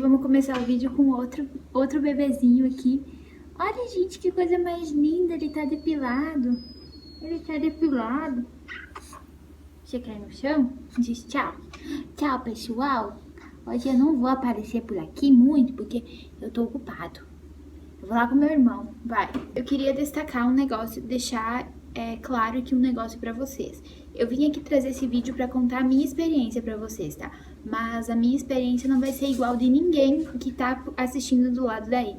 vamos começar o vídeo com outro bebezinho aqui. Olha, gente, que coisa mais linda, ele tá depilado. Ele tá depilado. Você cai no chão? Diz tchau. Tchau, pessoal. Hoje eu não vou aparecer por aqui muito, porque eu tô ocupado. Eu vou lá com meu irmão, vai. Eu queria destacar um negócio, deixar claro aqui um negócio pra vocês. Eu vim aqui trazer esse vídeo pra contar a minha experiência pra vocês, tá? Mas a minha experiência não vai ser igual de ninguém que tá assistindo do lado daí.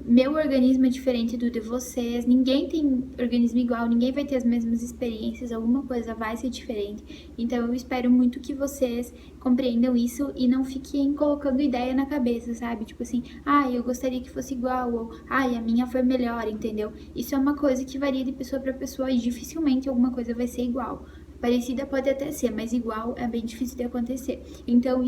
Meu organismo é diferente do de vocês, ninguém tem organismo igual, ninguém vai ter as mesmas experiências, alguma coisa vai ser diferente. Então eu espero muito que vocês compreendam isso e não fiquem colocando ideia na cabeça, sabe? Tipo assim, eu gostaria que fosse igual, ou a minha foi melhor, entendeu? Isso é uma coisa que varia de pessoa para pessoa e dificilmente alguma coisa vai ser igual. Parecida pode até ser, mas igual é bem difícil de acontecer. Então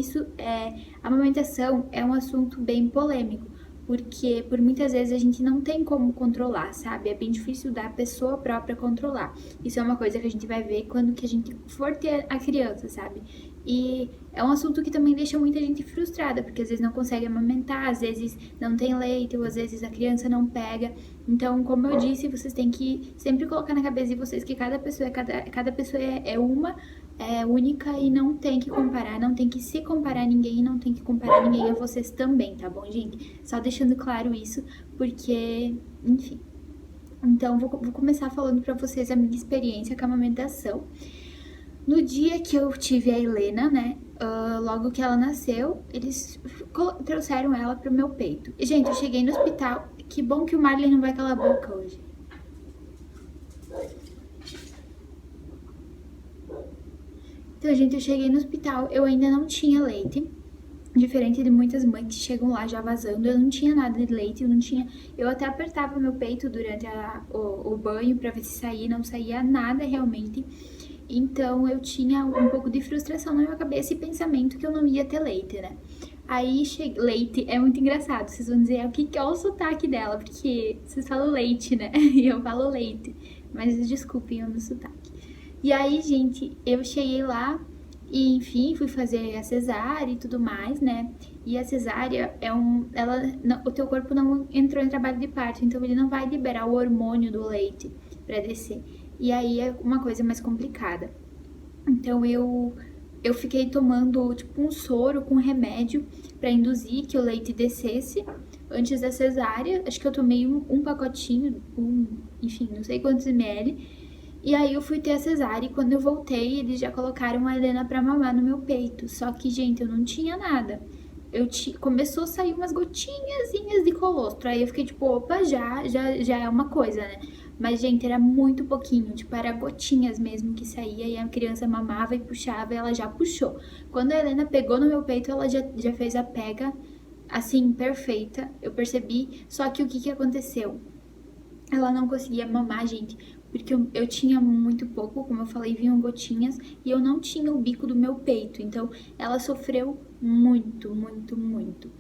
a amamentação é um assunto bem polêmico, porque por muitas vezes a gente não tem como controlar, sabe? É bem difícil da pessoa própria controlar. Isso é uma coisa que a gente vai ver quando que a gente for ter a criança, sabe? E é um assunto que também deixa muita gente frustrada, porque às vezes não consegue amamentar, às vezes não tem leite, ou às vezes a criança não pega. Então, como eu disse, vocês têm que sempre colocar na cabeça de vocês que cada pessoa é uma, é única e não tem que comparar, não tem que se comparar a ninguém e não tem que comparar ninguém a vocês também, tá bom, gente? Só deixando claro isso, porque, enfim. Então, vou começar falando pra vocês a minha experiência com a amamentação. No dia que eu tive a Helena, né, logo que ela nasceu, eles trouxeram ela pro meu peito. E, gente, eu cheguei no hospital, que bom que o Marley não vai calar a boca hoje. Então, gente, eu cheguei no hospital, eu ainda não tinha leite. Diferente de muitas mães que chegam lá já vazando, eu não tinha nada de leite, eu até apertava meu peito durante o banho pra ver se saía, não saía nada realmente. Então eu tinha um pouco de frustração na minha cabeça e pensamento que eu não ia ter leite, né? Aí leite é muito engraçado, vocês vão dizer o que é o sotaque dela, porque vocês falam leite, né? E eu falo leite, mas desculpem o meu sotaque. E aí, gente, eu cheguei lá e, enfim, fui fazer a cesárea e tudo mais, né? E a cesárea o teu corpo não entrou em trabalho de parto, então ele não vai liberar o hormônio do leite pra descer. E aí é uma coisa mais complicada. Então eu fiquei tomando tipo um soro com remédio pra induzir que o leite descesse antes da cesárea. Acho que eu tomei um pacotinho, enfim, não sei quantos ml. E aí eu fui ter a cesárea e quando eu voltei, eles já colocaram a Helena pra mamar no meu peito. Só que, gente, eu não tinha nada. Começou a sair umas gotinhazinhas de colostro. Aí eu fiquei tipo, opa, já é uma coisa, né? Mas, gente, era muito pouquinho, tipo, era gotinhas mesmo que saía e a criança mamava e puxava e ela já puxou. Quando a Helena pegou no meu peito, ela já fez a pega, assim, perfeita. Eu percebi, só que o que aconteceu? Ela não conseguia mamar, gente, porque eu tinha muito pouco, como eu falei, vinham gotinhas, e eu não tinha o bico do meu peito, então ela sofreu muito, muito, muito.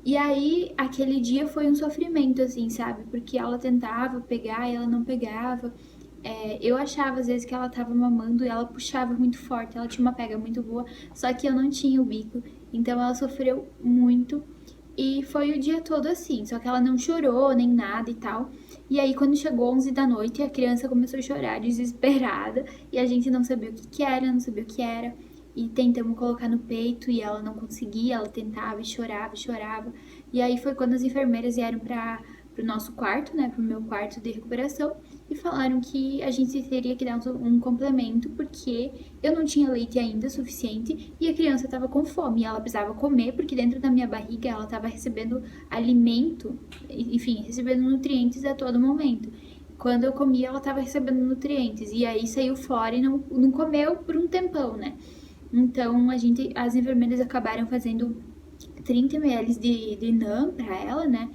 E aí, aquele dia foi um sofrimento, assim, sabe? Porque ela tentava pegar e ela não pegava. Eu achava, às vezes, que ela tava mamando e ela puxava muito forte, ela tinha uma pega muito boa, só que eu não tinha o bico, então ela sofreu muito. E foi o dia todo assim, só que ela não chorou nem nada e tal. E aí, quando chegou 11 da noite, a criança começou a chorar desesperada e a gente não sabia o que era, não sabia o que era. E tentamos colocar no peito e ela não conseguia, ela tentava e chorava, chorava. E aí foi quando as enfermeiras vieram pro nosso quarto, né, pro meu quarto de recuperação, e falaram que a gente teria que dar um complemento porque eu não tinha leite ainda suficiente e a criança estava com fome e ela precisava comer porque dentro da minha barriga ela estava recebendo alimento, enfim, recebendo nutrientes a todo momento. Quando eu comia, ela estava recebendo nutrientes e aí saiu fora e não comeu por um tempão, né? Então as enfermeiras acabaram fazendo 30 ml de NAN para ela, né?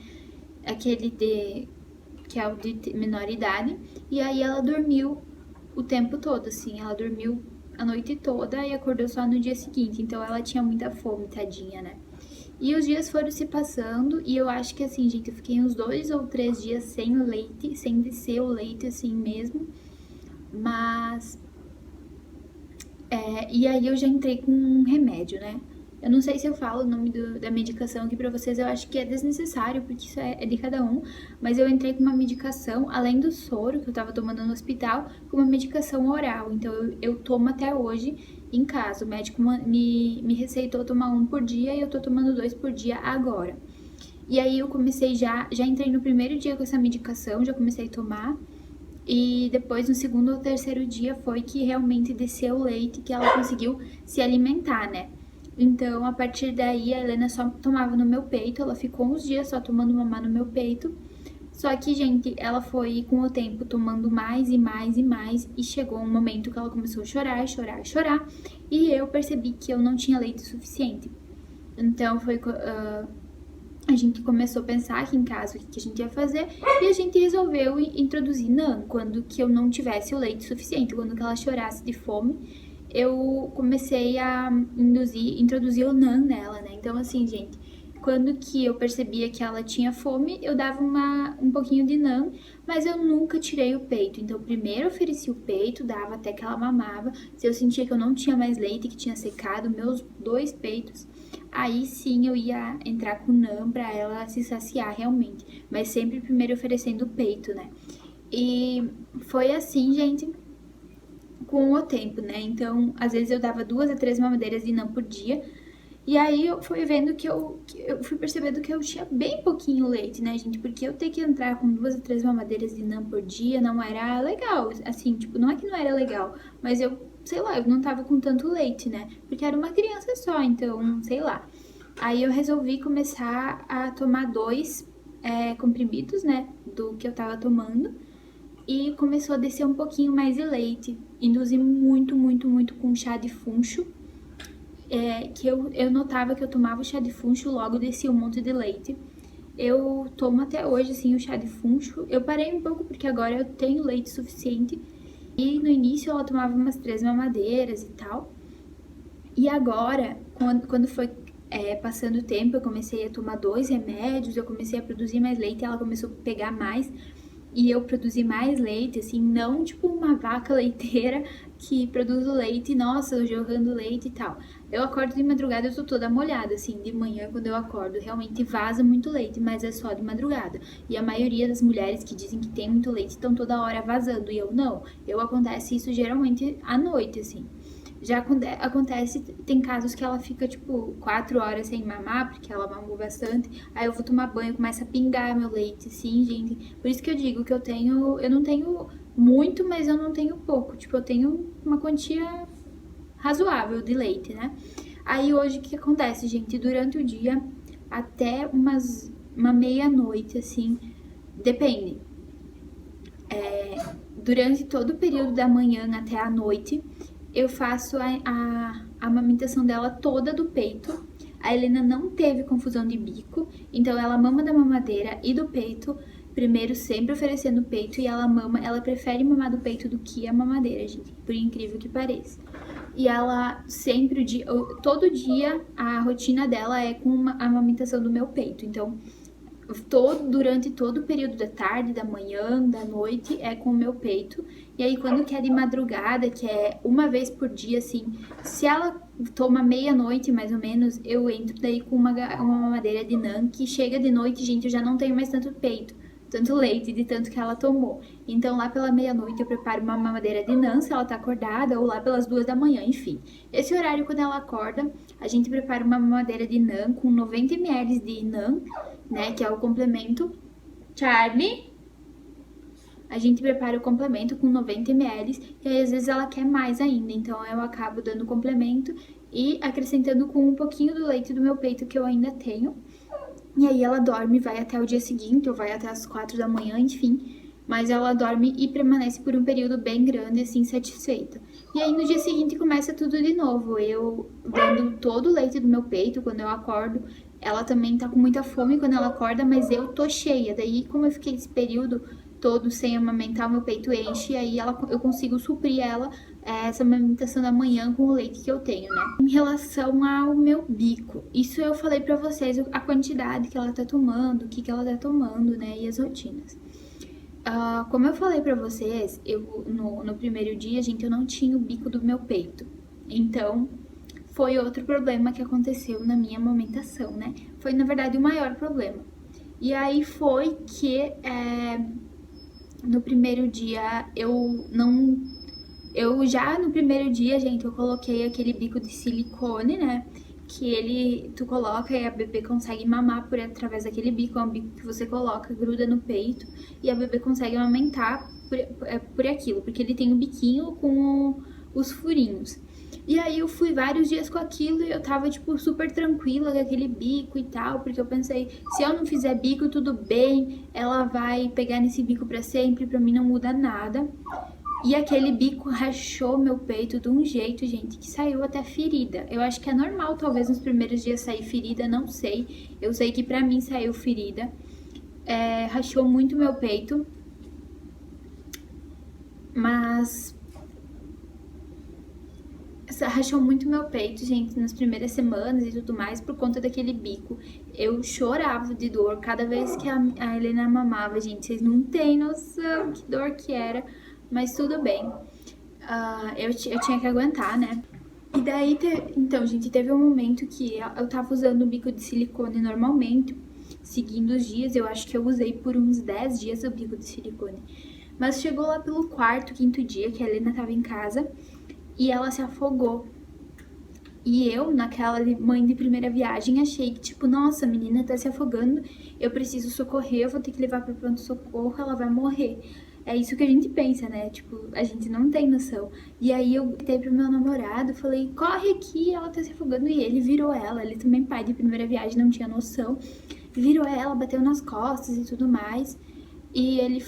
Aquele que é o de menor idade, e aí ela dormiu o tempo todo, assim, ela dormiu a noite toda e acordou só no dia seguinte, então ela tinha muita fome, tadinha, né? E os dias foram se passando e eu acho que assim, gente, eu fiquei uns 2 ou 3 dias sem leite, sem descer o leite assim mesmo, mas e aí eu já entrei com um remédio, né? Eu não sei se eu falo o nome da medicação aqui pra vocês, eu acho que é desnecessário, porque isso é de cada um. Mas eu entrei com uma medicação, além do soro que eu tava tomando no hospital, com uma medicação oral. Então eu tomo até hoje em casa. O médico me receitou tomar 1 por dia e eu tô tomando 2 por dia agora. E aí eu comecei já entrei no primeiro dia com essa medicação, já comecei a tomar. E depois, no segundo ou terceiro dia, foi que realmente desceu o leite, que ela conseguiu se alimentar, né? Então, a partir daí, a Helena só tomava no meu peito, ela ficou uns dias só tomando mamar no meu peito. Só que, gente, ela foi, com o tempo, tomando mais e mais e mais, e chegou um momento que ela começou a chorar, chorar, chorar, e eu percebi que eu não tinha leite suficiente. Então, a gente começou a pensar aqui em casa o que a gente ia fazer e a gente resolveu introduzir NAN quando que eu não tivesse o leite suficiente. Quando que ela chorasse de fome, eu comecei a introduzir o NAN nela, né? Então, assim, gente, quando que eu percebia que ela tinha fome, eu dava um pouquinho de NAN, mas eu nunca tirei o peito. Então, primeiro ofereci o peito, dava até que ela mamava. Se eu sentia que eu não tinha mais leite, que tinha secado meus 2 peitos, aí sim eu ia entrar com NAN pra ela se saciar realmente. Mas sempre primeiro oferecendo o peito, né? E foi assim, gente, com o tempo, né? Então, às vezes eu dava 2 a 3 mamadeiras de NAN por dia. E aí eu fui vendo que eu fui percebendo que eu tinha bem pouquinho leite, né, gente? Porque eu ter que entrar com 2 a 3 mamadeiras de NAN por dia não era legal. Assim, tipo, não é que não era legal, mas eu, sei lá, eu não tava com tanto leite, né? Porque era uma criança só, então, sei lá. Aí eu resolvi começar a tomar 2 comprimidos, né, do que eu tava tomando. E começou a descer um pouquinho mais de leite. Induzi muito, muito, muito com chá de funcho. Que eu notava que eu tomava o chá de funcho, logo descia um monte de leite. Eu tomo até hoje, assim, o chá de funcho. Eu parei um pouco porque agora eu tenho leite suficiente. E no início ela tomava umas 3 mamadeiras e tal. E agora, quando foi passando o tempo, eu comecei a tomar 2 remédios, eu comecei a produzir mais leite, ela começou a pegar mais. E eu produzi mais leite, assim, não tipo uma vaca leiteira que produz o leite, nossa, jorrando leite e tal. Eu acordo de madrugada, eu tô toda molhada, assim, de manhã quando eu acordo, realmente vaza muito leite, mas é só de madrugada. E a maioria das mulheres que dizem que tem muito leite estão toda hora vazando, e eu não. Acontece isso geralmente à noite, assim. Já acontece, tem casos que ela fica, tipo, 4 horas sem mamar, porque ela mamou bastante. Aí eu vou tomar banho, começa a pingar meu leite, assim, gente. Por isso que eu digo que eu não tenho muito, mas eu não tenho pouco. Tipo, eu tenho uma quantia razoável de leite, né? Aí hoje o que acontece, gente? Durante o dia, até uma meia-noite, assim, depende. Durante todo o período da manhã até a noite, eu faço a amamentação dela toda do peito. A Helena não teve confusão de bico, então ela mama da mamadeira e do peito, primeiro sempre oferecendo o peito, e ela prefere mamar do peito do que a mamadeira, gente, por incrível que pareça. E ela sempre, todo dia, a rotina dela é com a amamentação do meu peito, então durante todo o período da tarde, da manhã, da noite, é com o meu peito. E aí, quando que é de madrugada, que é uma vez por dia, assim, se ela toma meia-noite, mais ou menos, eu entro daí com uma mamadeira de NAN, que chega de noite, gente, eu já não tenho mais tanto peito, tanto leite, de tanto que ela tomou. Então, lá pela meia-noite, eu preparo uma mamadeira de NAN, se ela tá acordada, ou lá pelas 2 da manhã, enfim. Esse horário, quando ela acorda, a gente prepara uma mamadeira de NAN com 90 ml de NAN, né, que é o complemento. Charlie, a gente prepara o complemento com 90 ml e aí às vezes ela quer mais ainda, então eu acabo dando o complemento e acrescentando com um pouquinho do leite do meu peito que eu ainda tenho. E aí ela dorme, vai até o dia seguinte ou vai até as 4 da manhã, enfim. Mas ela dorme e permanece por um período bem grande, assim, satisfeita. E aí no dia seguinte começa tudo de novo. Eu dando todo o leite do meu peito quando eu acordo. Ela também tá com muita fome quando ela acorda, mas eu tô cheia. Daí, como eu fiquei esse período todo sem amamentar, o meu peito enche, e aí eu consigo suprir essa amamentação da manhã com o leite que eu tenho, né? Em relação ao meu bico, isso eu falei pra vocês a quantidade que ela tá tomando, o que ela tá tomando, né? E as rotinas. Como eu falei pra vocês, no primeiro dia, gente, eu não tinha o bico do meu peito. Então, foi outro problema que aconteceu na minha amamentação, né? Foi, na verdade, o maior problema. E aí foi que no primeiro dia no primeiro dia, gente, eu coloquei aquele bico de silicone, né? Que tu coloca e a bebê consegue mamar através daquele bico. É um bico que você coloca, gruda no peito e a bebê consegue amamentar por aquilo, porque ele tem o biquinho com os furinhos. E aí eu fui vários dias com aquilo e eu tava, tipo, super tranquila com aquele bico e tal, porque eu pensei, se eu não fizer bico, tudo bem, ela vai pegar nesse bico pra sempre, pra mim não muda nada. E aquele bico rachou meu peito de um jeito, gente, que saiu até ferida. Eu acho que é normal, talvez, nos primeiros dias sair ferida, não sei. Eu sei que pra mim saiu ferida. Rachou muito meu peito. Mas rachou muito meu peito, gente, nas primeiras semanas e tudo mais, por conta daquele bico. Eu chorava de dor cada vez que a Helena mamava, gente. Vocês não têm noção que dor que era, mas tudo bem. Eu tinha que aguentar, né? E daí, então, gente, teve um momento que eu tava usando o bico de silicone normalmente, seguindo os dias. Eu acho que eu usei por uns 10 dias o bico de silicone. Mas chegou lá pelo quarto, quinto dia, que a Helena tava em casa, e ela se afogou. E eu, naquela mãe de primeira viagem, achei que, tipo, nossa, a menina tá se afogando, eu preciso socorrer, eu vou ter que levar pro pronto-socorro, ela vai morrer. É isso que a gente pensa, né? Tipo, a gente não tem noção. E aí eu gritei pro meu namorado, falei, corre aqui, ela tá se afogando. E ele virou ela, ele também pai de primeira viagem, não tinha noção. Virou ela, bateu nas costas e tudo mais. E ele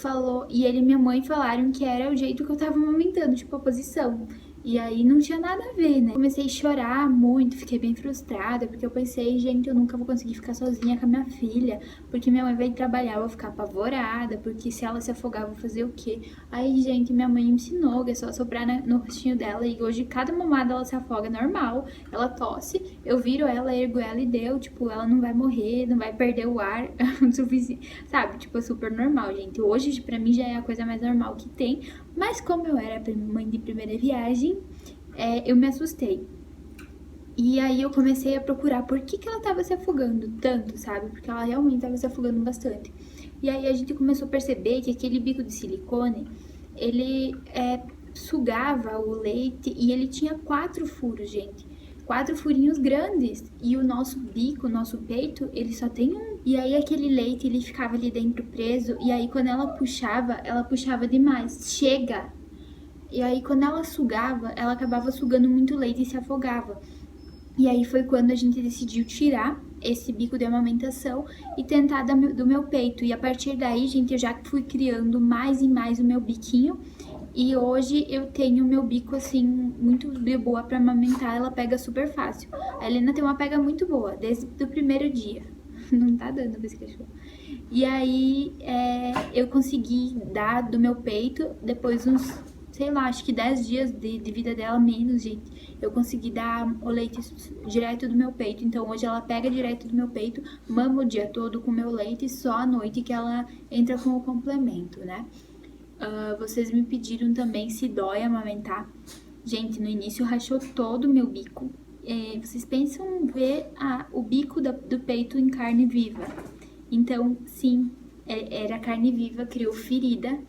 e minha mãe falaram que era o jeito que eu tava amamentando, tipo, a posição. E aí não tinha nada a ver, né? Comecei a chorar muito, fiquei bem frustrada, porque eu pensei, gente, eu nunca vou conseguir ficar sozinha com a minha filha, porque minha mãe vai trabalhar, eu vou ficar apavorada, porque se ela se afogar, eu vou fazer o quê? Aí, gente, minha mãe me ensinou que é só soprar no rostinho dela, e hoje cada mamada ela se afoga normal, ela tosse, eu viro ela, ergo ela e deu, tipo, ela não vai morrer, não vai perder o ar o suficiente, sabe? Tipo, é super normal, gente. Hoje, pra mim, já é a coisa mais normal que tem, mas como eu era mãe de primeira viagem, eu me assustei. E aí eu comecei a procurar por que ela tava se afogando tanto, sabe? Porque ela realmente tava se afogando bastante. E aí a gente começou a perceber que aquele bico de silicone, ele sugava o leite e ele tinha 4 furos, gente. 4 furinhos grandes. E o nosso bico, o nosso peito, ele só tem um. E aí aquele leite, ele ficava ali dentro preso. E aí quando ela puxava demais. Chega! E aí quando ela sugava, ela acabava sugando muito leite e se afogava. E aí foi quando a gente decidiu tirar esse bico de amamentação e tentar do meu peito. E a partir daí, gente, eu já fui criando mais e mais o meu biquinho. E hoje eu tenho meu bico, assim, muito de boa pra amamentar, ela pega super fácil. A Helena tem uma pega muito boa, desde o primeiro dia. Não tá dando pra esse cachorro. E aí eu consegui dar do meu peito, depois uns, sei lá, acho que 10 dias de vida dela, menos, gente. Eu consegui dar o leite direto do meu peito. Então hoje ela pega direto do meu peito, mama o dia todo com o meu leite, só à noite que ela entra com o complemento, né? Vocês me pediram também se dói amamentar. Gente, no início rachou todo o meu bico. Vocês pensam ver o bico do peito em carne viva. Então, sim, era carne viva, criou ferida.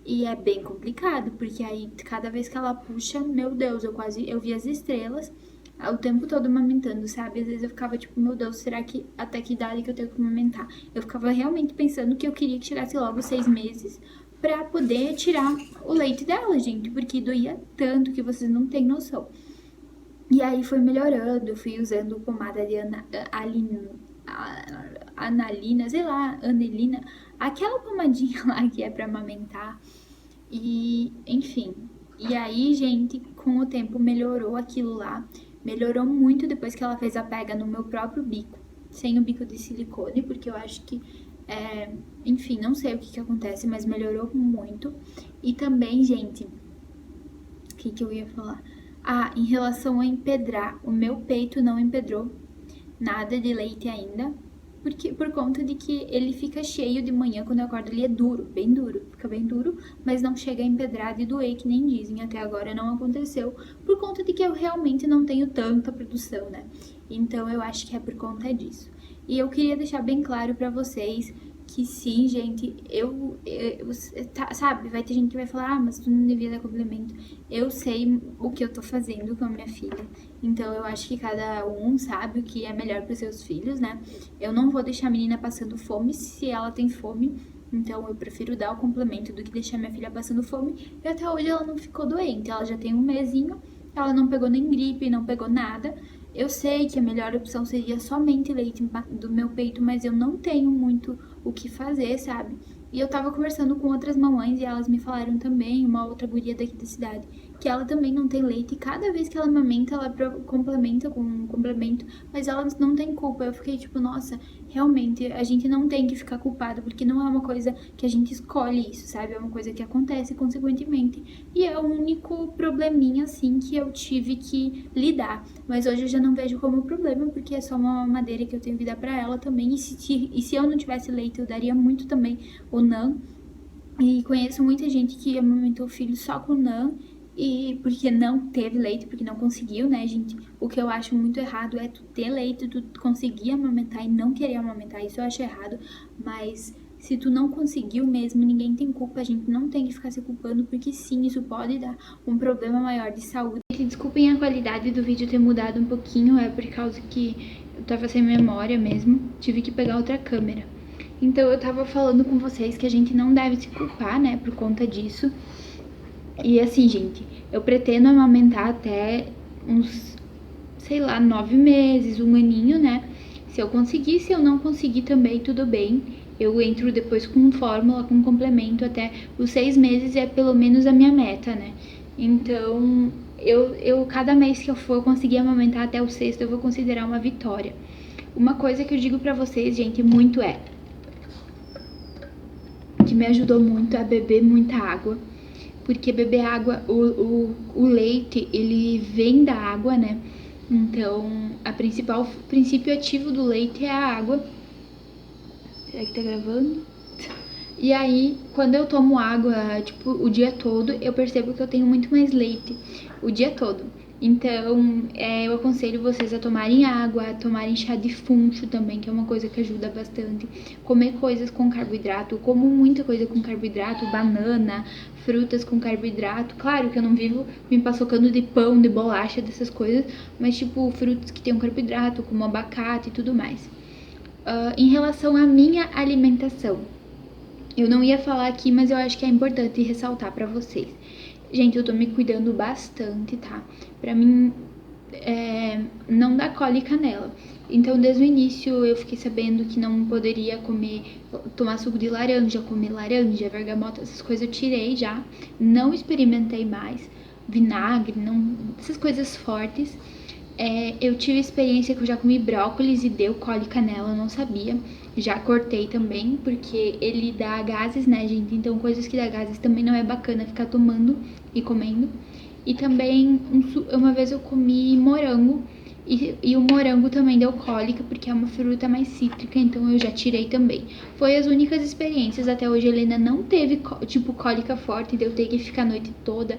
E é bem complicado, porque aí cada vez que ela puxa, meu Deus, eu vi as estrelas o tempo todo amamentando, sabe? Às vezes eu ficava tipo, meu Deus, será que até que idade que eu tenho que amamentar? Eu ficava realmente pensando que eu queria que chegasse logo 6 meses pra poder tirar o leite dela, gente, porque doía tanto que vocês não têm noção. E aí foi melhorando, eu fui usando pomada de analina, sei lá, anelina, aquela pomadinha lá que é pra amamentar. E, enfim. E aí, gente, com o tempo melhorou aquilo lá. Melhorou muito depois que ela fez a pega no meu próprio bico, sem o bico de silicone, porque eu acho que enfim, não sei o que acontece, mas melhorou muito. E também, gente, o que eu ia falar? Em relação a empedrar, o meu peito não empedrou nada de leite ainda. por conta de que ele fica cheio de manhã, quando eu acordo ele é duro, bem duro, fica bem duro, mas não chega a empedrar e doer, que nem dizem, até agora não aconteceu, por conta de que eu realmente não tenho tanta produção, né? Então eu acho que é por conta disso. E eu queria deixar bem claro pra vocês que sim, gente, sabe, vai ter gente que vai falar, mas tu não devia dar complemento. Eu sei o que eu tô fazendo com a minha filha, então eu acho que cada um sabe o que é melhor pros seus filhos, né? Eu não vou deixar a menina passando fome se ela tem fome, então eu prefiro dar o complemento do que deixar minha filha passando fome. E até hoje ela não ficou doente, ela já tem um mesinho, ela não pegou nem gripe, não pegou nada. Eu sei que a melhor opção seria somente leite do meu peito, mas eu não tenho muito o que fazer, sabe? E eu tava conversando com outras mamães e elas me falaram também, uma outra guria daqui da cidade, que ela também não tem leite e cada vez que ela amamenta, ela complementa com um complemento, mas ela não tem culpa. Eu fiquei tipo, nossa, realmente, a gente não tem que ficar culpado, porque não é uma coisa que a gente escolhe isso, sabe? É uma coisa que acontece consequentemente. E é o único probleminha, assim, que eu tive que lidar. Mas hoje eu já não vejo como problema, porque é só uma mamadeira que eu tenho que dar pra ela também. E se eu não tivesse leite, eu daria muito também o NAN. E conheço muita gente que amamentou o filho só com NAN. E porque não teve leite, porque não conseguiu, né, gente? O que eu acho muito errado é tu ter leite, tu conseguir amamentar e não querer amamentar. Isso eu acho errado, mas se tu não conseguiu mesmo, ninguém tem culpa, a gente não tem que ficar se culpando, porque sim, isso pode dar um problema maior de saúde. Desculpem a qualidade do vídeo ter mudado um pouquinho, é por causa que eu tava sem memória mesmo, tive que pegar outra câmera. Então eu tava falando com vocês que a gente não deve se culpar, né, por conta disso. E assim, gente, eu pretendo amamentar até uns, sei lá, 9 meses, um aninho, né? Se eu conseguir, se eu não conseguir também, tudo bem. Eu entro depois com fórmula, com complemento, até os 6 meses é pelo menos a minha meta, né? Então, cada mês que eu for conseguir amamentar até o sexto, eu vou considerar uma vitória. Uma coisa que eu digo pra vocês, gente, muito que me ajudou muito a beber muita água. Porque beber água, o leite, ele vem da água, né? Então, o princípio ativo do leite é a água. Será que tá gravando? E aí, quando eu tomo água, tipo, o dia todo, eu percebo que eu tenho muito mais leite o dia todo. Então, eu aconselho vocês a tomarem água, a tomarem chá de funcho também, que é uma coisa que ajuda bastante. Comer coisas com carboidrato, como muita coisa com carboidrato, banana, frutas com carboidrato. Claro que eu não vivo me paçocando de pão, de bolacha, dessas coisas, mas tipo, frutas que tenham carboidrato, como abacate e tudo mais. Em relação à minha alimentação, eu não ia falar aqui, mas eu acho que é importante ressaltar pra vocês. Gente, eu tô me cuidando bastante, tá? Pra mim, não dá cólica nela. Então, desde o início, eu fiquei sabendo que não poderia tomar suco de laranja, comer laranja, bergamota, essas coisas eu tirei já. Não experimentei mais. Vinagre, essas coisas fortes. Eu tive experiência que eu já comi brócolis e deu cólica nela, eu não sabia. Já cortei também, porque ele dá gases, né, gente? Então, coisas que dá gases também não é bacana ficar tomando e comendo. E também, uma vez eu comi morango, e o morango também deu cólica, porque é uma fruta mais cítrica, então eu já tirei também. Foi as únicas experiências, até hoje a Helena não teve, tipo, cólica forte, então eu tenho que ficar a noite toda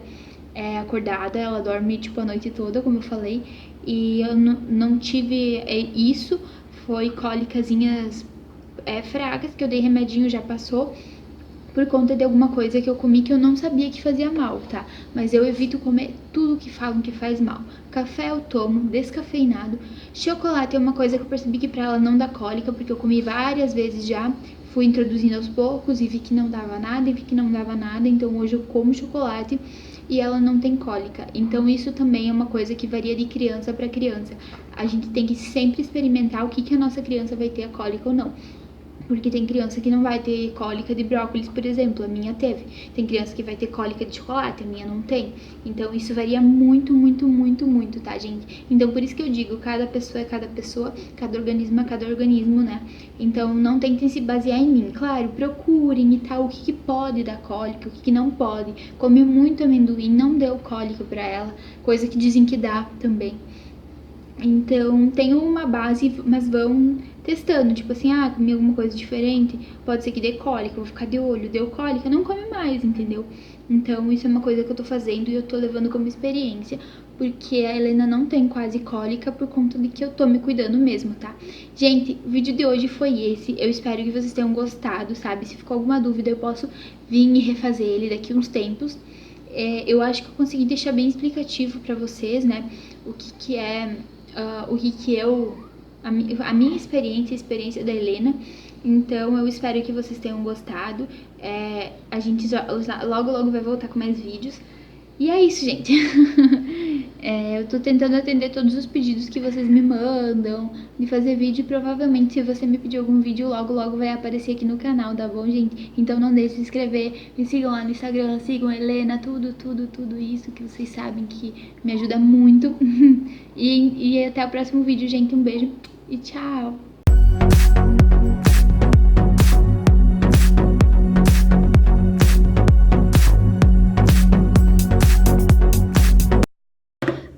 acordada, ela dorme, tipo, a noite toda, como eu falei, e eu não tive isso, foi cólicazinhas fragas, que eu dei remedinho, já passou, por conta de alguma coisa que eu comi que eu não sabia que fazia mal, tá? Mas eu evito comer tudo que falam que faz mal. Café eu tomo, descafeinado. Chocolate é uma coisa que eu percebi que pra ela não dá cólica, porque eu comi várias vezes já. Fui introduzindo aos poucos e vi que não dava nada, então hoje eu como chocolate e ela não tem cólica. Então isso também é uma coisa que varia de criança para criança. A gente tem que sempre experimentar o que a nossa criança vai ter a cólica ou não. Porque tem criança que não vai ter cólica de brócolis, por exemplo, a minha teve. Tem criança que vai ter cólica de chocolate, a minha não tem. Então isso varia muito, muito, muito, muito, tá, gente? Então por isso que eu digo, cada pessoa é cada pessoa, cada organismo é cada organismo, né? Então não tentem se basear em mim. Claro, procurem e tal, o que pode dar cólica, o que não pode. Come muito amendoim, não deu cólica pra ela, coisa que dizem que dá também. Então, tenham uma base, mas vão testando. Tipo assim, comi alguma coisa diferente, pode ser que dê cólica, vou ficar de olho. Deu cólica, não come mais, entendeu? Então, isso é uma coisa que eu tô fazendo e eu tô levando como experiência. Porque a Helena não tem quase cólica por conta de que eu tô me cuidando mesmo, tá? Gente, o vídeo de hoje foi esse. Eu espero que vocês tenham gostado, sabe? Se ficou alguma dúvida, eu posso vir e refazer ele daqui uns tempos. Eu acho que eu consegui deixar bem explicativo pra vocês, né? O que é o que eu. A minha experiência, a experiência da Helena. Então eu espero que vocês tenham gostado. A gente logo logo vai voltar com mais vídeos. E é isso, gente. Eu tô tentando atender todos os pedidos que vocês me mandam de fazer vídeo. Provavelmente, se você me pedir algum vídeo, logo logo vai aparecer aqui no canal, tá bom, gente? Então não deixe de se inscrever, me sigam lá no Instagram, sigam a Helena, tudo isso que vocês sabem que me ajuda muito. E até o próximo vídeo, gente. Um beijo e tchau!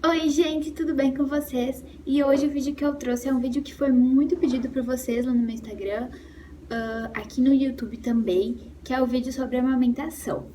Oi, gente, tudo bem com vocês? E hoje o vídeo que eu trouxe é um vídeo que foi muito pedido por vocês lá no meu Instagram, aqui no YouTube também, que é o vídeo sobre amamentação.